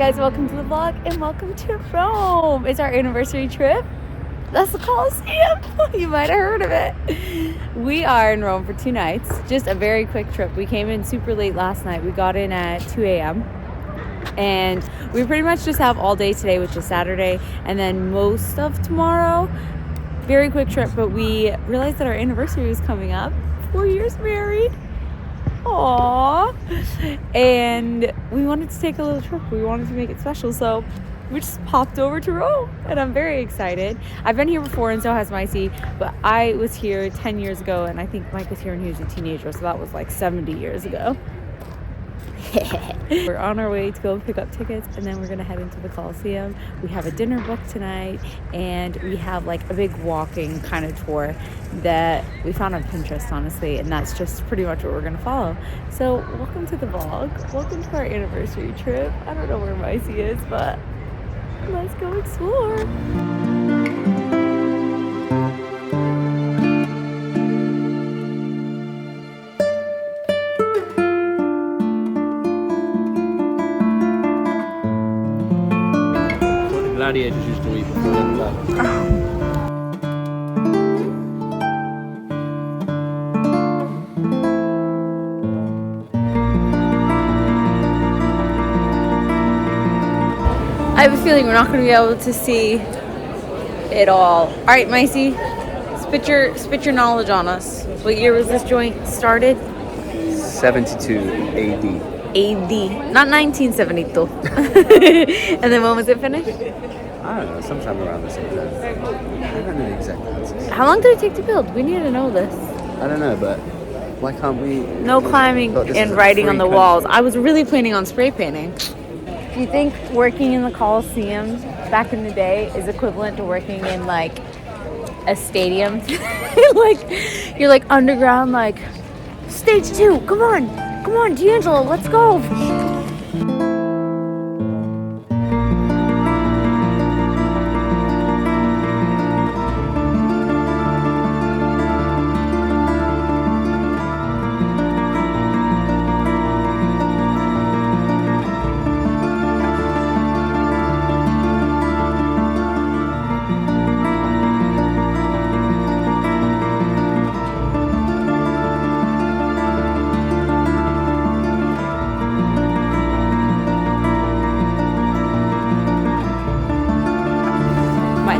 guys, welcome to the vlog and welcome to Rome. It's our anniversary trip. That's the Colosseum. You might have heard of it. We are in Rome for 2 nights. Just a very quick trip. We came in super late last night. We got in at 2 a.m. and we pretty much just have all day today, which is Saturday, and then most of tomorrow. Very quick trip, but we realized that our anniversary is coming up. 4 years married. Aww. And we wanted to take a little trip. We wanted to make it special, so we just popped over to Rome, and I'm very excited. I've been here before, and so has Micey, but I was here 10 years ago, and I think Mike was here when he was a teenager, so that was like 70 years ago. We're on our way to go pick up tickets, and then we're gonna head into the Colosseum. We have a dinner booked tonight, and we have like a big walking kind of tour that we found on Pinterest, honestly, and that's just pretty much what we're gonna follow. So welcome to the vlog. Welcome to our anniversary trip. I don't know where Micey is, but let's go explore. Gladiators used to eat before they died. I have a feeling we're not going to be able to see it all. All right, Micey, spit your knowledge on us. What year was this joint started? 72 AD. AD, not 1972. And then when was it finished? I don't know, sometime around the same time. I don't know the exact answers. How long did it take to build? We need to know this. I don't know, but why can't we? No climbing and writing on the walls. I was really planning on spray painting. Do you think working in the Colosseum back in the day is equivalent to working in like a stadium? Like you're like underground, like stage 2. Come on, D'Angelo, let's go.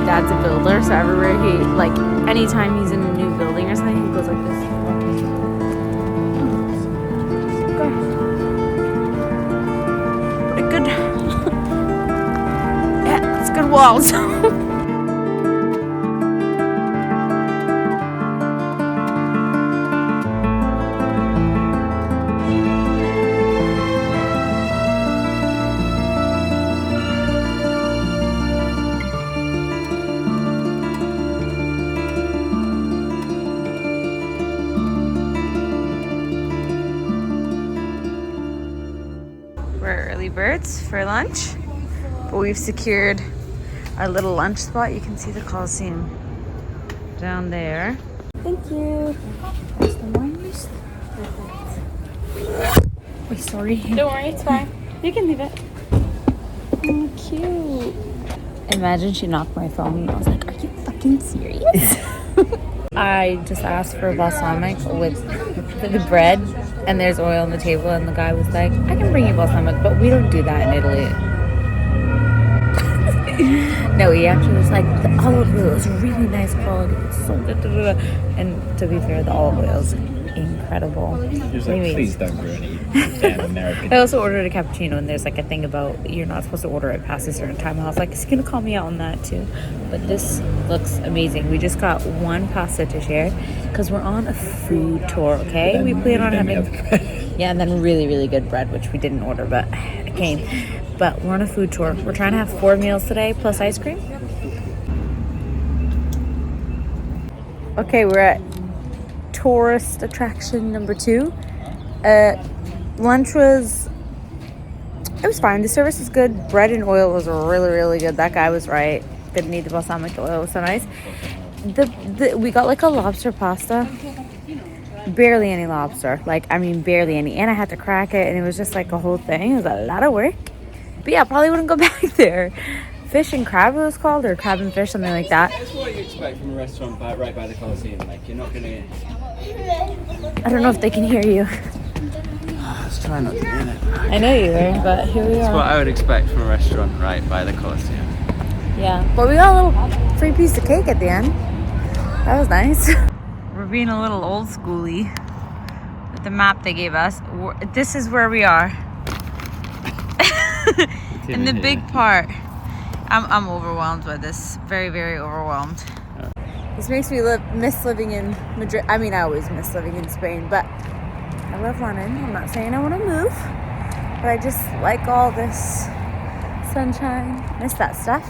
Dad's a builder, so everywhere he, like, anytime he's in a new building or something, he goes like this. Okay. Pretty good. Yeah, it's good walls. We're early birds for lunch, but we've secured our little lunch spot. You can see the Colosseum down there. Thank you. That's the mornings. Perfect. Wait, sorry. Don't worry, it's fine. You can leave it. Oh, cute. Imagine she knocked my phone and I was like, are you fucking serious? I just asked for balsamic with the bread, and there's oil on the table, and the guy was like, I can bring you balsamic, but we don't do that in Italy. No, he actually was like, the olive oil is really nice quality. It's so good. And to be fair, the olive oil is incredible. He was like, please don't ruin it, damn American. I also ordered a cappuccino, and there's like a thing about you're not supposed to order it past a certain time. And I was like, it's gonna call me out on that too. But this looks amazing. We just got one pasta to share because we're on a food tour. Okay, we plan on having and then really, really good bread, which we didn't order, but it came. But we're on a food tour. We're trying to have 4 meals today plus ice cream. Okay, we're at tourist attraction number 2. Lunch was fine. The service was good. Bread and oil was really, really good. That guy was right. Didn't need the balsamic oil. It was so nice. We got like a lobster pasta. Barely any lobster. Like, I mean, barely any. And I had to crack it, and it was just like a whole thing. It was a lot of work. But yeah, probably wouldn't go back there. Fish and crab, it was called, or crab and fish, something like that. That's what you expect from a restaurant right by the Colosseum. Like, you're not gonna. I don't know if they can hear you. Let's try not to be in it. I know you were, but here we That's are. what I would expect from a restaurant right by the Colosseum. Yeah, but we got a little free piece of cake at the end. That was nice. We're being a little old schooly with the map they gave us. This is where we are. In the big part. I'm overwhelmed by this. Very, very overwhelmed. This makes me miss living in Madrid. I mean, I always miss living in Spain, but I love London. I'm not saying I want to move, but I just like all this sunshine. Miss that stuff.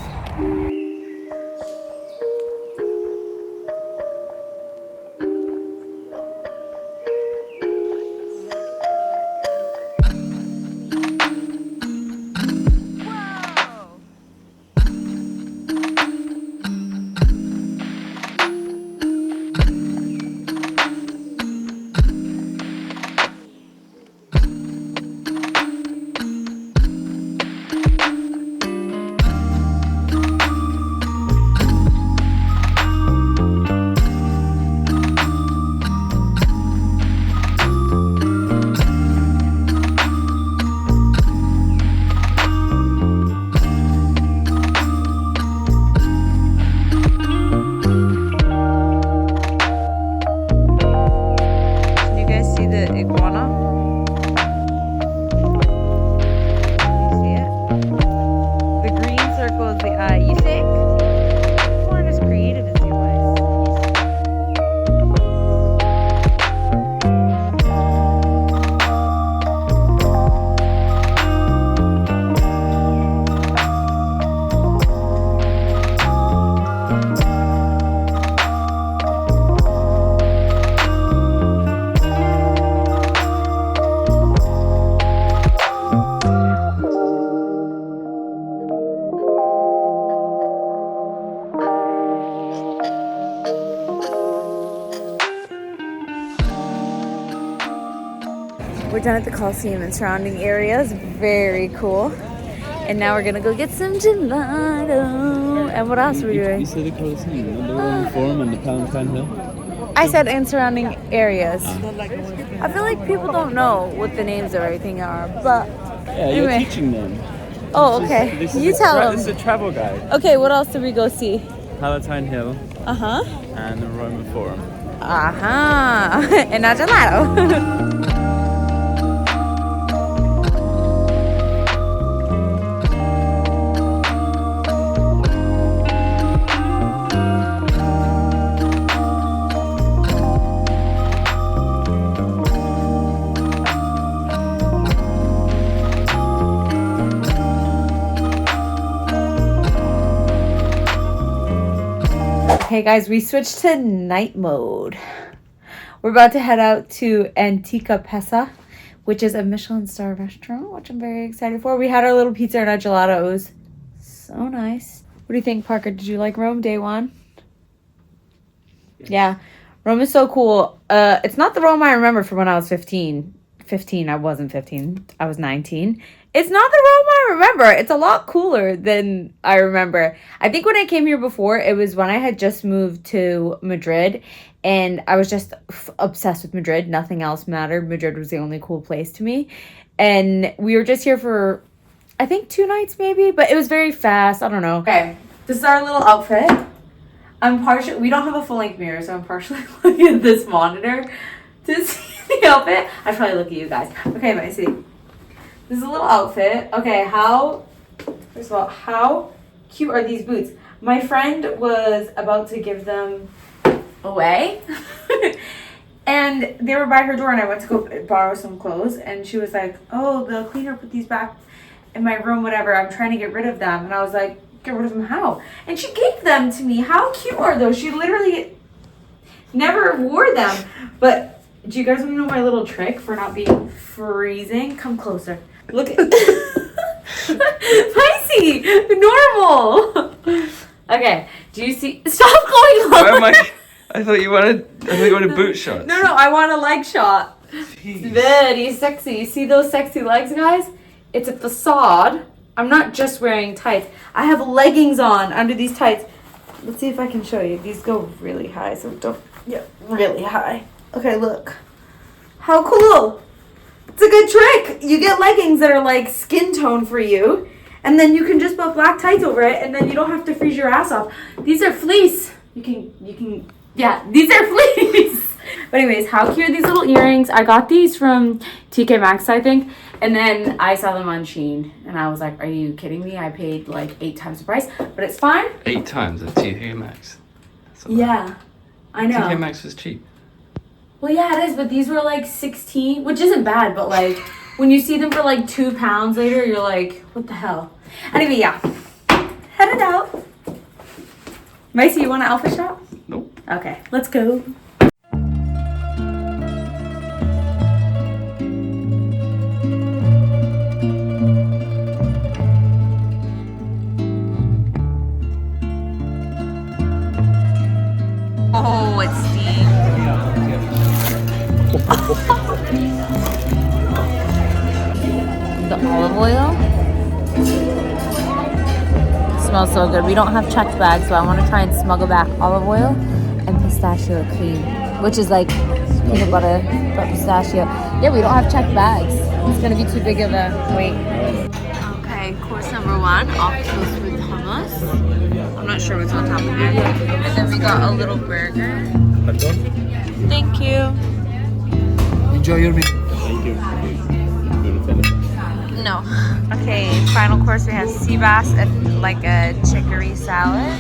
We're done at the Colosseum and surrounding areas. Very cool. And now we're gonna go get some gelato. And what else are we doing? You said the Colosseum, not the Roman Forum and the Palatine Hill? I said and surrounding areas. I feel like people don't know what the names of everything are, but Yeah, you're anyway. teaching them. Oh, okay. This is You tell them. This is a travel guide. Okay, what else did we go see? Palatine Hill Uh-huh. and the Roman Forum. Uh-huh. And now gelato. Okay guys, we switched to night mode. We're about to head out to Antica Pesa, which is a Michelin star restaurant, which I'm very excited for. We had our little pizza and our gelato. It was so nice. What do you think, Parker? Did you like Rome day one? Yeah. Rome is so cool. It's not the Rome I remember from when I was 15. I wasn't 15. I was 19. It's not the Rome I remember. It's a lot cooler than I remember. I think when I came here before, it was when I had just moved to Madrid, and I was just obsessed with Madrid. Nothing else mattered. Madrid was the only cool place to me. And we were just here for, I think, 2 nights maybe, but it was very fast. I don't know. Okay, this is our little outfit. We don't have a full-length mirror, so I'm partially looking at this monitor to see the outfit. I probably look at you guys. Okay, but I see. This is a little outfit. Okay, first of all, how cute are these boots? My friend was about to give them away. And they were by her door, and I went to go borrow some clothes, and she was like, oh, the cleaner put these back in my room, whatever. I'm trying to get rid of them. And I was like, get rid of them how? And she gave them to me. How cute are those? She literally never wore them. But do you guys want to know my little trick for not being freezing? Come closer. Look at Spicy! Normal! Okay, do you see? Stop going lower! Why am I thought you wanted boot shots. No, I want a leg shot. Jeez. Very sexy. You see those sexy legs, guys? It's a facade. I'm not just wearing tights. I have leggings on under these tights. Let's see if I can show you. These go really high, so don't get really high. Okay, look. How cool. It's a good trick. You get leggings that are like skin tone for you, and then you can just put black tights over it, and then you don't have to freeze your ass off. These are fleece. Yeah, these are fleece. But anyways, how cute are these little earrings? I got these from TK Maxx, I think. And then I saw them on Shein. And I was like, are you kidding me? I paid like 8 times the price. But it's fine. 8 times at TK Maxx. Yeah, I know. TK Maxx was cheap. Well, yeah, it is. But these were like 16, which isn't bad. But like, when you see them for like £2 later, you're like, what the hell? Anyway, yeah. Headed out. Macy, you want an outfit shop? Nope. Okay, let's go. Oh, it's steam. The olive oil smells so good. We don't have checked bags, so I want to try and smuggle back olive oil and pistachio cream, which is like peanut butter but pistachio. Yeah, we don't have checked bags. It's gonna be too big of a wait. Okay, course number 1, octopus with hummus. I'm not sure what's on top of it. And then we got a little burger. Thank you. Enjoy your meal. Thank you. No. Okay, final course we have sea bass and like a chicory salad.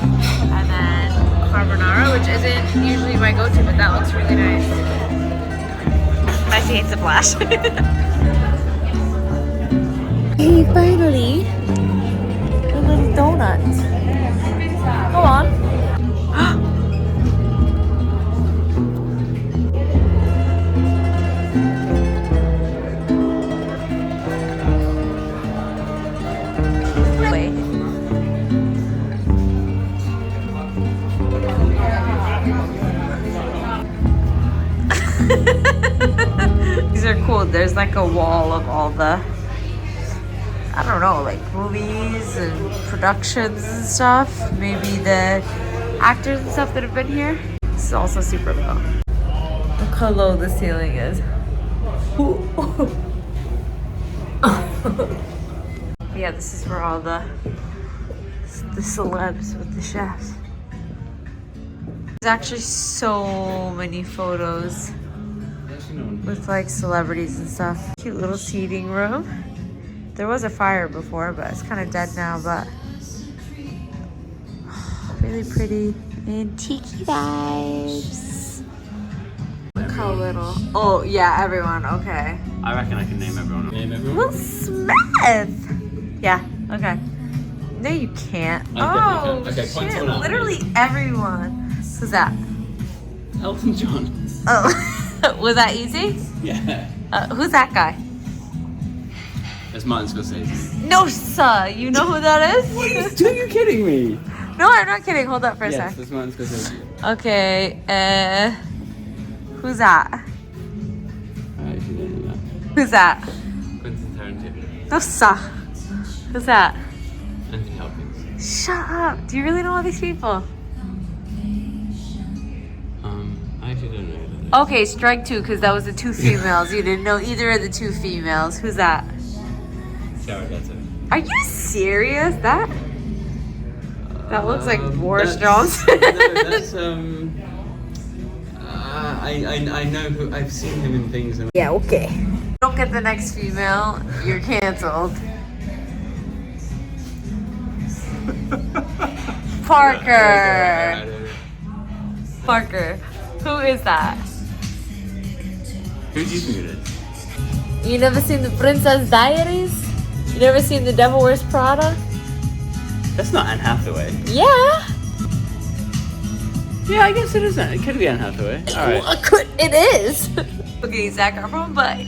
And then carbonara, which isn't usually my go-to, but that looks really nice. Messi hates the flash. Hey, finally, a little donut. Go on. Wait. These are cool. There's like a wall of all the, I don't know, like movies and productions and stuff. Maybe the actors and stuff that have been here. This is also super low. Look how low the ceiling is. Yeah, this is where all the celebs with the chefs. There's actually so many photos with like celebrities and stuff. Cute little seating room. There was a fire before, but it's kind of dead now, but really pretty. Antique vibes. Look how little. Oh, yeah, everyone. Okay. I reckon I can name everyone. Name everyone? Will Smith! Yeah, okay. No, you can't. I definitely can. Okay, shit, point someone out. literally everyone. Who's that? Elton John. Oh, was that easy? Yeah. Who's that guy? It's Martin Scorsese. No, sir. You know who that is? Are you kidding me? No, I'm not kidding. Hold up for a Yes, sec. it's Martin Scorsese. Okay, who's that? I actually don't know that. Who's that? Quentin Tarantino. No, sir. Who's that? Anthony Hopkins. Shut up. Do you really know all these people? I actually don't know who that is. Okay, strike 2, because that was the 2 females. You didn't know either of the 2 females. Who's that? Jared Leto. Are you serious? That looks like Boris That's- Johnson. No, that's I know who. I've seen him in things. And Yeah, okay. Don't get the next female, you're canceled. Parker. Parker. Who is that? Who do you think it is? You never seen the Princess Diaries? You never seen The Devil Wears Prada? That's not Anne Hathaway. Yeah. Yeah, I guess it is. It could be Anne Hathaway. All right. It is. Okay, Zac Efron, but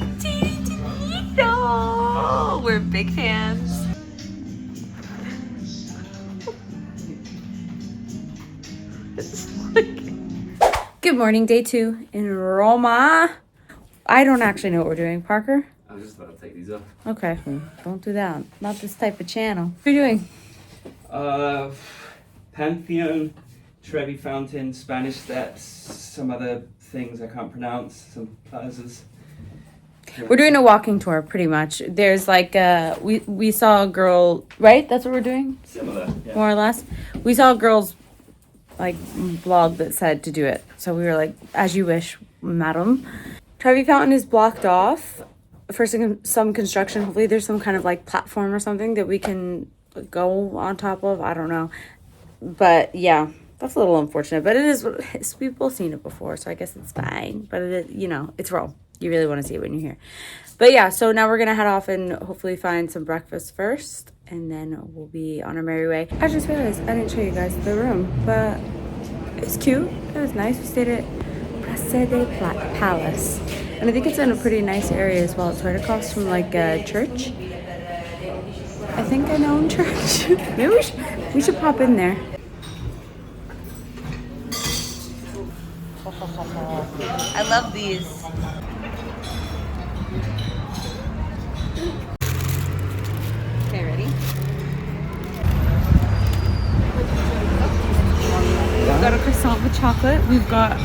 no, we're big fans. Good morning, day 2 in Roma. I don't actually know what we're doing, Parker. I'm just about to take these off. Okay, don't do that. Not this type of channel. What are you doing? Pantheon, Trevi Fountain, Spanish Steps, some other things I can't pronounce, some plazas. We're doing a walking tour, pretty much. There's like we saw a girl, right? That's what we're doing, Similar, yeah. more or less. We saw a girl's like blog that said to do it, so we were like, as you wish, madam. Trevi Fountain is blocked off for some construction. Hopefully, there's some kind of like platform or something that we can go on top of. I don't know, but yeah. That's a little unfortunate, but it is. We've both seen it before, so I guess it's fine. But it is, it's Rome. You really want to see it when you're here. But yeah, so now we're gonna head off and hopefully find some breakfast first, and then we'll be on our merry way. I just realized I didn't show you guys the room, but it's cute. It was nice. We stayed at Piazza Palace, and I think it's in a pretty nice area as well. It's right across from like a church. I think I know church. Maybe we should pop in there. I love these. Okay, ready? We've got a croissant with chocolate. We've got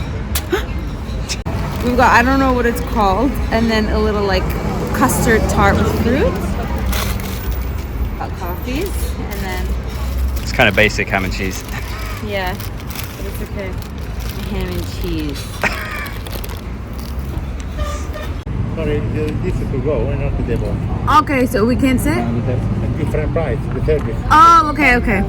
I don't know what it's called, and then a little like custard tart with fruit. Got coffees, and then It's kind of basic ham and cheese. yeah, but it's okay. Ham and cheese. Sorry, this is to go and not the table. Okay, so we can sit? Different price, the service. Oh, okay.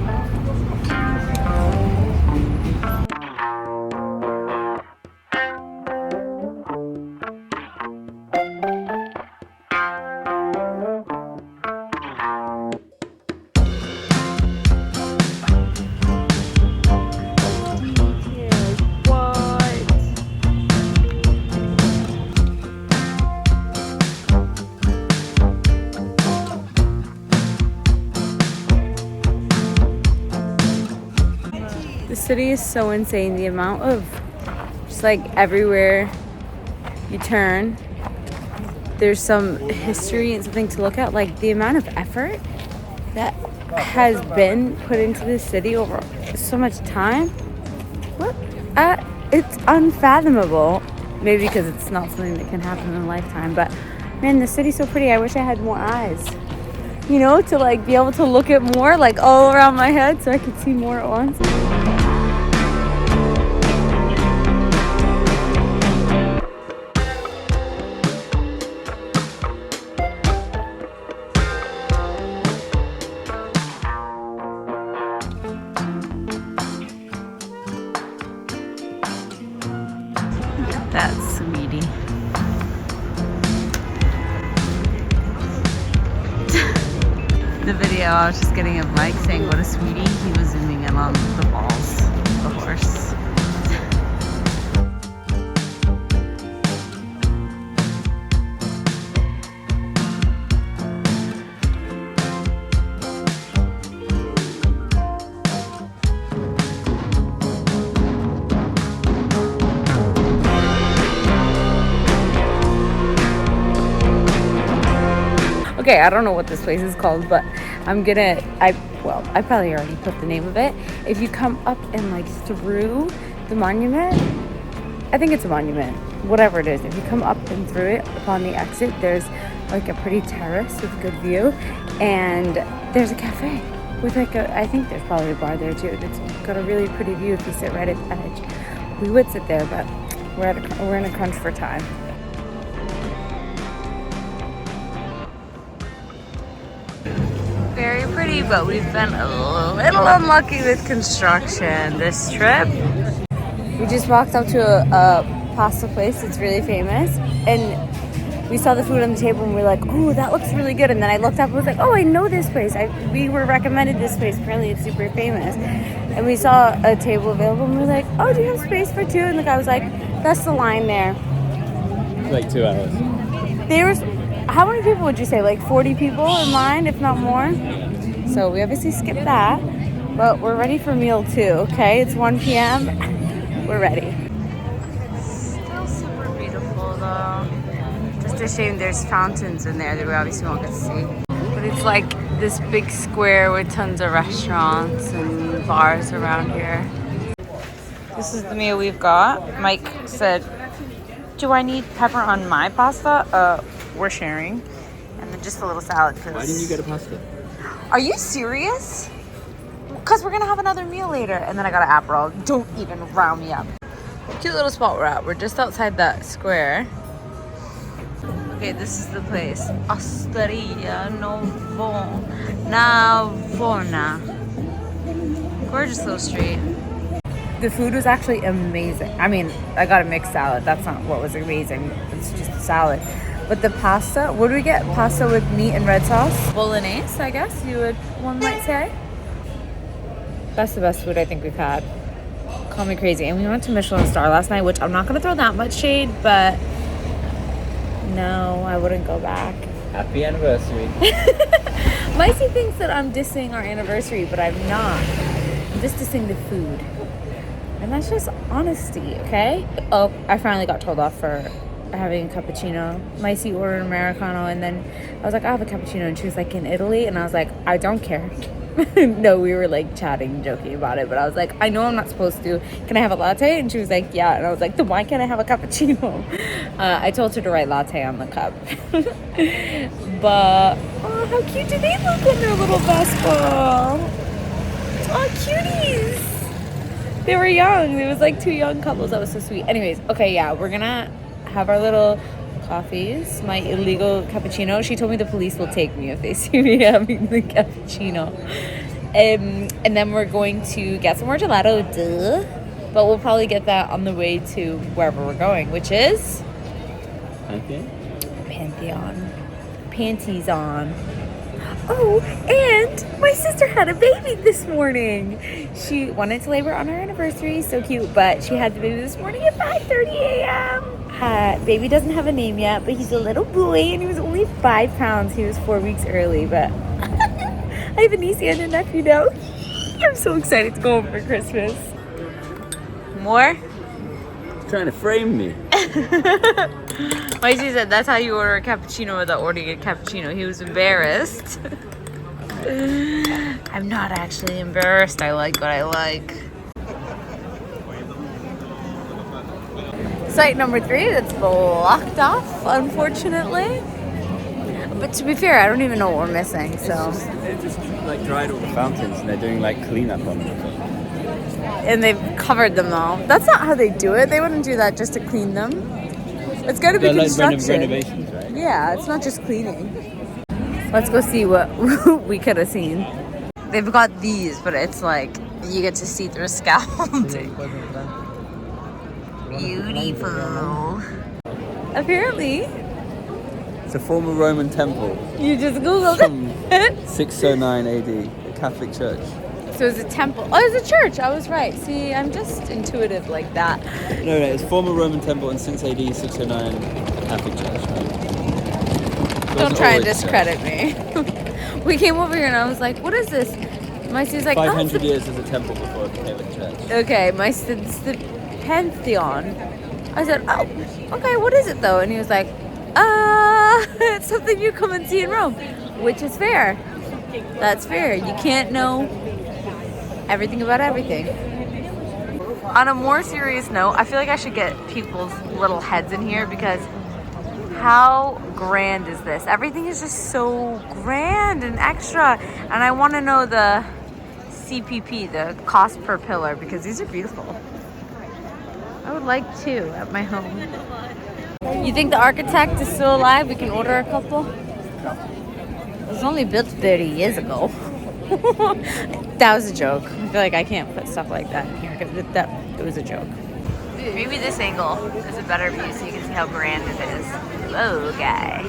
The city is so insane. The amount of just like everywhere you turn, there's some history and something to look at. Like the amount of effort that has been put into this city over so much time. What? It's unfathomable. Maybe because it's not something that can happen in a lifetime. But man, the city's so pretty. I wish I had more eyes. To like be able to look at more like all around my head so I could see more at once. That's sweetie. The video, I was just getting a mic saying what a sweetie. He was zooming in on the balls of the horse. Okay, I don't know what this place is called, but I probably already put the name of it. If you come up and like through the monument, I think it's a monument, whatever it is. If you come up and through it upon the exit, there's like a pretty terrace with a good view, and there's a cafe with like I think there's probably a bar there too. It's got a really pretty view if you sit right at the edge. We would sit there, but we're in a crunch for time. Very pretty, but we've been a little unlucky with construction this trip. We just walked up to a pasta place that's really famous, and we saw the food on the table and we were like, oh, that looks really good. And then I looked up and was like, oh, I know this place. We were recommended this place. Apparently it's super famous. And we saw a table available and we were like, oh, do you have space for two? And the guy was like, that's the line there. Like 2 hours. How many people would you say? Like 40 people in line, if not more? So we obviously skipped that, but we're ready for meal 2, okay? It's 1 p.m. We're ready. Still super beautiful though. Just It's a shame there's fountains in there that we obviously won't get to see. But it's like this big square with tons of restaurants and bars around here. This is the meal we've got. Mike said, do I need pepper on my pasta? We're sharing. And then just a little salad. Why didn't you get a pasta? Are you serious? Because we're going to have another meal later. And then I got an Aperol. Don't even round me up. Cute little spot we're at. We're just outside that square. Okay, this is the place. Osteria Navona. Gorgeous little street. The food was actually amazing. I mean, I got a mixed salad. That's not what was amazing. It's just a salad. But the pasta, what do we get? Pasta with meat and red sauce? Bolognese, I guess one might say. That's the best food I think we've had. Call me crazy. And we went to Michelin Star last night, which I'm not going to throw that much shade, but no, I wouldn't go back. Happy anniversary. Micey thinks that I'm dissing our anniversary, but I'm not. I'm just dissing the food. And that's just honesty, okay? Oh, I finally got told off for having a cappuccino. Micey ordered an Americano, and then I was like, I have a cappuccino, and she was like, in Italy? And I was like, I don't care. No, we were like chatting, joking about it, but I was like, I know I'm not supposed to. Can I have a latte? And she was like, yeah. And I was like, then why can't I have a cappuccino? I told her to write latte on the cup. But, oh, how cute do they look on their little Vespa? Oh, cuties. They were young. There was like two young couples. That was so sweet. Anyways, okay, yeah, we're gonna have our little coffees. My illegal cappuccino. She told me the police will take me if they see me having the cappuccino. And then we're going to get some more gelato. Duh. But we'll probably get that on the way to wherever we're going, which is Pantheon. Panties on. Oh, and my sister had a baby this morning. She went into labor on her anniversary, so cute, but she had the baby this morning at 5:30 a.m. Baby doesn't have a name yet, but he's a little boy, and he was only 5 pounds. He was 4 weeks early, but I have a niece and a nephew now. I'm so excited to go home for Christmas. More? Trying to frame me. Micey said that's how you order a cappuccino without ordering a cappuccino. He was embarrassed. I'm not actually embarrassed. I like what I like. Site number 3 that's blocked off, unfortunately. But to be fair, I don't even know what we're missing. So They just like dried all the fountains and they're doing like cleanup on them. and they've covered them though. That's not how they do it. They wouldn't do that just to clean them. It's got to be construction. Renovations, right? Yeah, it's not just cleaning. Let's go see what we could have seen. They've got these, but it's like you get to see through a scaffolding. Beautiful. Apparently, It's a former Roman temple you just Googled from it. 609 AD, a Catholic church. So it's a temple. Oh, it's a church. I was right. See, I'm just intuitive like that. No, it's former Roman temple and since AD 609 a Catholic church. Don't try and discredit me. We came over here and I was like, what is this? My sister's like, 500 years as a temple before it became a church. Okay, my sister's the Pantheon. I said, oh, okay, what is it though? And he was like, it's something you come and see in Rome, which is fair. That's fair. You can't know everything about everything. On a more serious note, I feel like I should get people's little heads in here because how grand is this? Everything is just so grand and extra. And I want to know the CPP, the cost per pillar, because these are beautiful. I would like 2 at my home. You think the architect is still alive? We can order a couple? It was only built 30 years ago. That was a joke. I feel like I can't put stuff like that in here. It was a joke. Maybe this angle is a better view so you can see how grand it is. Whoa, guy.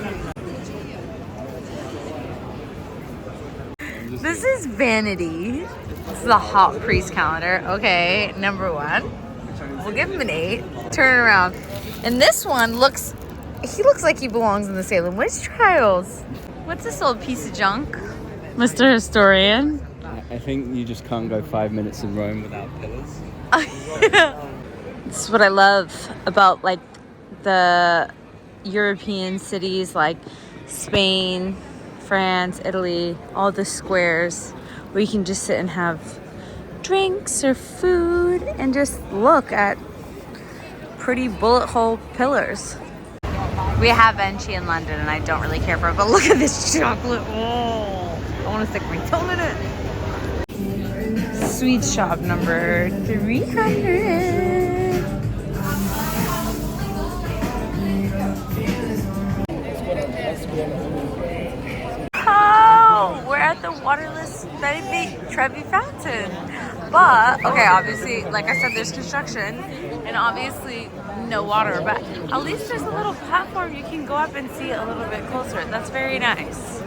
This is vanity. This is a hot priest calendar. Okay, number 1. We'll give him an 8. Turn it around. And this one he looks like he belongs in the Salem Witch Trials. What's this old piece of junk? Mr. Historian. I think you just can't go 5 minutes in Rome without pillars. This is what I love about like the European cities like Spain, France, Italy, all the squares where you can just sit and have drinks or food and just look at pretty bullet hole pillars. We have Benchi in London and I don't really care for it, but look at this chocolate. Oh, I want to stick my tongue in it. Sweet shop number 300. Oh, we're at the waterless Trevi fountain. But, okay, obviously, like I said, there's construction and obviously no water, but at least there's a little platform you can go up and see it a little bit closer. That's very nice.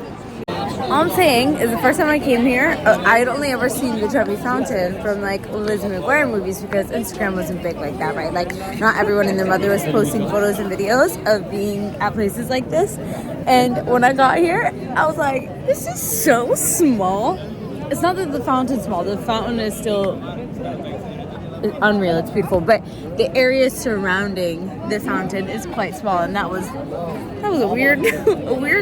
All I'm saying is the first time I came here, I'd only ever seen the Trevi fountain from like Lizzie McGuire movies because Instagram wasn't big like that, right? Like not everyone and their mother was posting photos and videos of being at places like this. And when I got here, I was like, this is so small. It's not that the fountain's small. The fountain is still unreal. It's beautiful, but the area surrounding the fountain is quite small, and that was a weird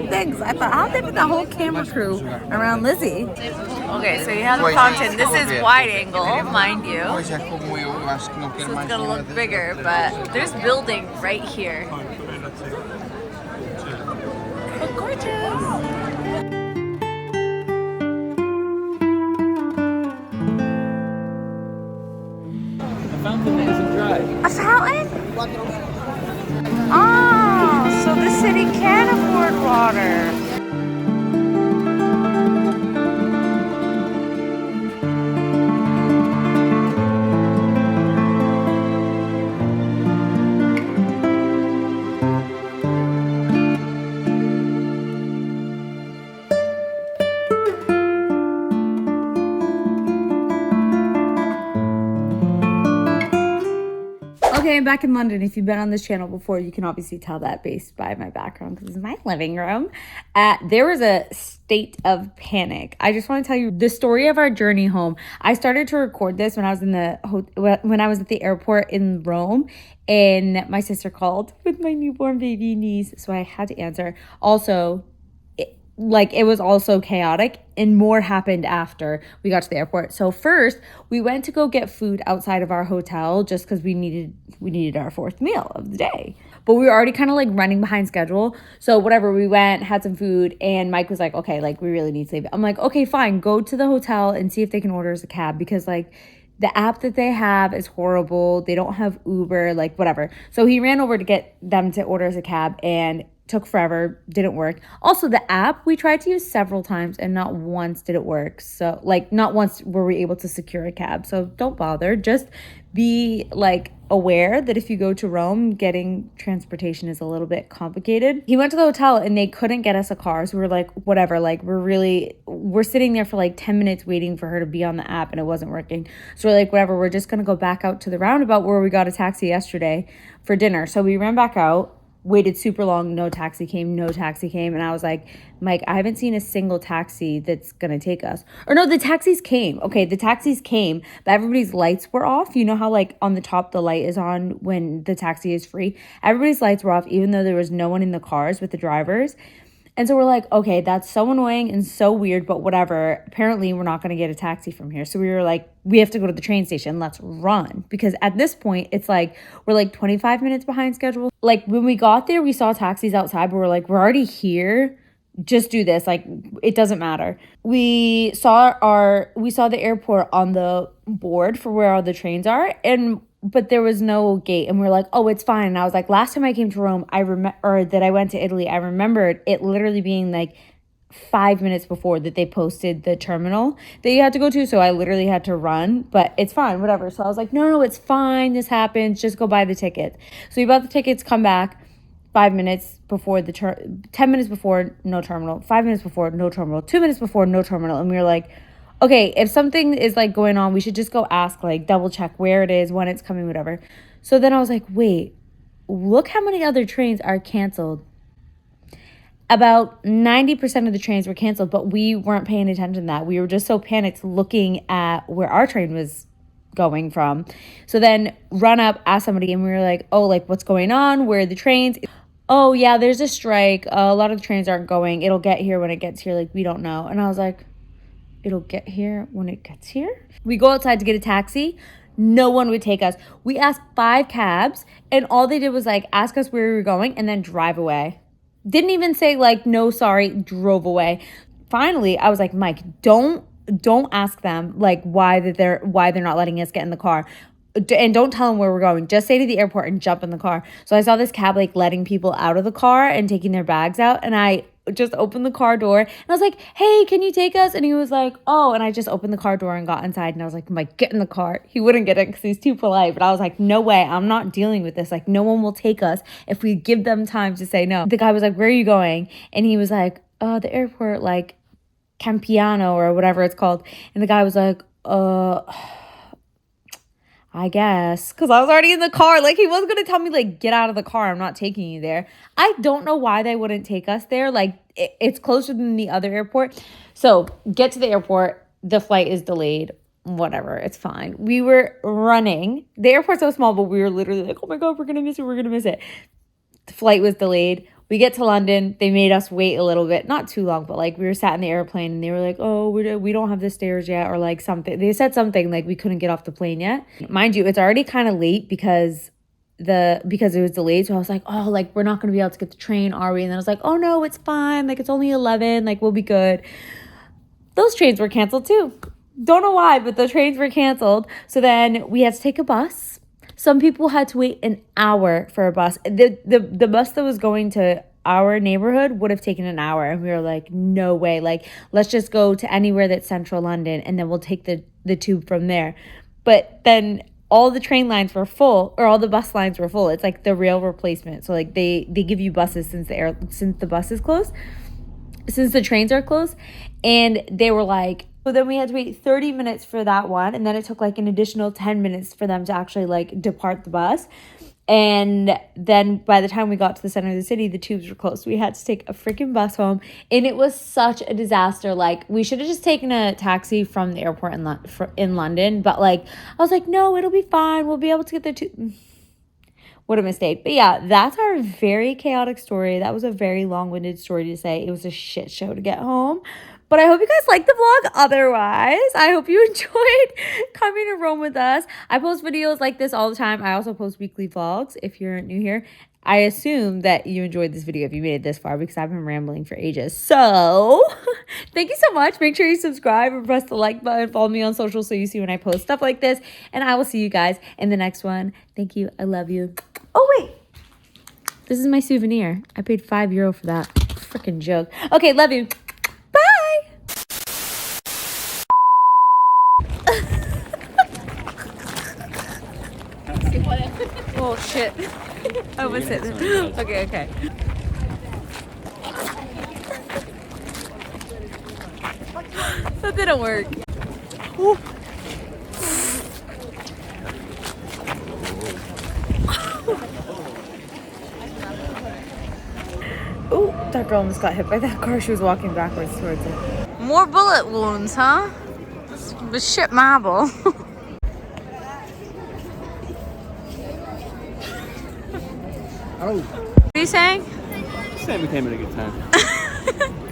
thing. So I thought, how they put the whole camera crew around Lizzie? Okay, so you have the fountain. This is wide angle, mind you, so it's gonna look bigger, but there's building right here. But gorgeous. Fountain isn't dry. A fountain? Oh, so the city can afford water. Okay, I'm back in London. If you've been on this channel before, you can obviously tell that based by my background because this is my living room. There was a state of panic. I just want to tell you the story of our journey home. I started to record this when I was at the airport in Rome, and my sister called with my newborn baby niece, so I had to answer. Also, it was also chaotic and more happened after we got to the airport. So first we went to go get food outside of our hotel just because we needed our fourth meal of the day. But we were already kind of like running behind schedule. So whatever, we went, had some food, and Mike was like, okay, like we really need to leave. I'm like, okay, fine, go to the hotel and see if they can order us a cab because like the app that they have is horrible. They don't have Uber, like whatever. So he ran over to get them to order us a cab and took forever, didn't work. Also, the app we tried to use several times and not once did it work. So like not once were we able to secure a cab. So don't bother. Just be like aware that if you go to Rome, getting transportation is a little bit complicated. He went to the hotel and they couldn't get us a car. So we were like, whatever, like we're sitting there for like 10 minutes waiting for her to be on the app and it wasn't working. So we're like, whatever, we're just gonna go back out to the roundabout where we got a taxi yesterday for dinner. So we ran back out, waited super long, no taxi came, and I was like, Mike, I haven't seen a single taxi that's gonna take us. Or no, the taxis came. Okay, the taxis came, but everybody's lights were off. You know how like on the top the light is on when the taxi is free? Everybody's lights were off even though there was no one in the cars with the drivers. And so we're like, okay, that's so annoying and so weird, but whatever. Apparently, we're not going to get a taxi from here. So we were like, we have to go to the train station. Let's run. Because at this point, it's like, we're like 25 minutes behind schedule. Like when we got there, we saw taxis outside, but we're like, we're already here. Just do this. Like, it doesn't matter. We saw the airport on the board for where all the trains are. But there was no gate, and we're like, oh, it's fine. And I was like, last time I came to Rome, that I went to Italy, I remembered it literally being like 5 minutes before that they posted the terminal that you had to go to. So I literally had to run, but it's fine, whatever. So I was like, no, it's fine. This happens. Just go buy the ticket. So we bought the tickets, come back 5 minutes before 10 minutes before, no terminal, 5 minutes before, no terminal, 2 minutes before, no terminal. And we were like, okay, if something is like going on, we should just go ask, like double check where it is, when it's coming, whatever. So then I was like, wait, look how many other trains are canceled. About 90% of the trains were canceled, but we weren't paying attention to that. We were just so panicked looking at where our train was going from. So then run up, ask somebody, and we were like, oh, like what's going on? Where are the trains? oh yeah, there's a strike. A lot of the trains aren't going. It'll get here when it gets here. Like, we don't know. And I was like, it'll get here when it gets here? We go outside to get a taxi. No one would take us. We asked 5 cabs, and all they did was like ask us where we were going and then drive away. Didn't even say like, no, sorry, drove away. Finally, I was like, Mike, don't ask them like why they're not letting us get in the car. And don't tell them where we're going. Just say to the airport and jump in the car. So I saw this cab like letting people out of the car and taking their bags out. And I just opened the car door and I was like, hey, can you take us? And he was like, oh. And I just opened the car door and got inside. And I was like, Mike, get in the car. He wouldn't get it because he's too polite. But I was like, no way. I'm not dealing with this. Like, no one will take us if we give them time to say no. The guy was like, where are you going? And he was like, the airport, like Campiano or whatever it's called. And the guy was like, I guess, because I was already in the car. Like, he wasn't going to tell me, like, get out of the car. I'm not taking you there. I don't know why they wouldn't take us there. Like, it's closer than the other airport. So, get to the airport. The flight is delayed. Whatever. It's fine. We were running. The airport's so small, but we were literally like, oh, my God, we're going to miss it. We're going to miss it. The flight was delayed. We get to London. They made us wait a little bit. Not too long, but like we were sat in the airplane and they were like, oh, we don't have the stairs yet, or like something. They said something like we couldn't get off the plane yet. Mind you, it's already kind of late because it was delayed. So I was like, oh, like we're not going to be able to get the train, are we? And then I was like, oh no, it's fine. Like it's only 11. Like we'll be good. Those trains were canceled too. Don't know why, but the trains were canceled. So then we had to take a bus. Some people had to wait an hour for a bus. The bus that was going to our neighborhood would have taken an hour. And we were like, no way. Like, let's just go to anywhere that's central London and then we'll take the tube from there. But then all the train lines were full, or all the bus lines were full. It's like the rail replacement. So like they give you buses since the bus is closed, since the trains are closed. And they were like, so then we had to wait 30 minutes for that one. And then it took like an additional 10 minutes for them to actually like depart the bus. And then by the time we got to the center of the city, the tubes were closed. We had to take a freaking bus home. And it was such a disaster. Like, we should have just taken a taxi from the airport in London. But like, I was like, no, it'll be fine. We'll be able to get the tube. What a mistake. But yeah, that's our very chaotic story. That was a very long-winded story to say. It was a shit show to get home. But I hope you guys liked the vlog otherwise. I hope you enjoyed coming to Rome with us. I post videos like this all the time. I also post weekly vlogs if you're new here. I assume that you enjoyed this video if you made it this far because I've been rambling for ages. So, thank you so much. Make sure you subscribe and press the like button. Follow me on social so you see when I post stuff like this. And I will see you guys in the next one. Thank you. I love you. Oh, wait. This is my souvenir. I paid €5 for that. Freaking joke. Okay, love you. Oh shit. I was sitting. Okay. That didn't work. Ooh. Ooh, that girl almost got hit by that car. She was walking backwards towards it. More bullet wounds, huh? This was shit marble. Oh. What are you saying? Just saying we came at a good time.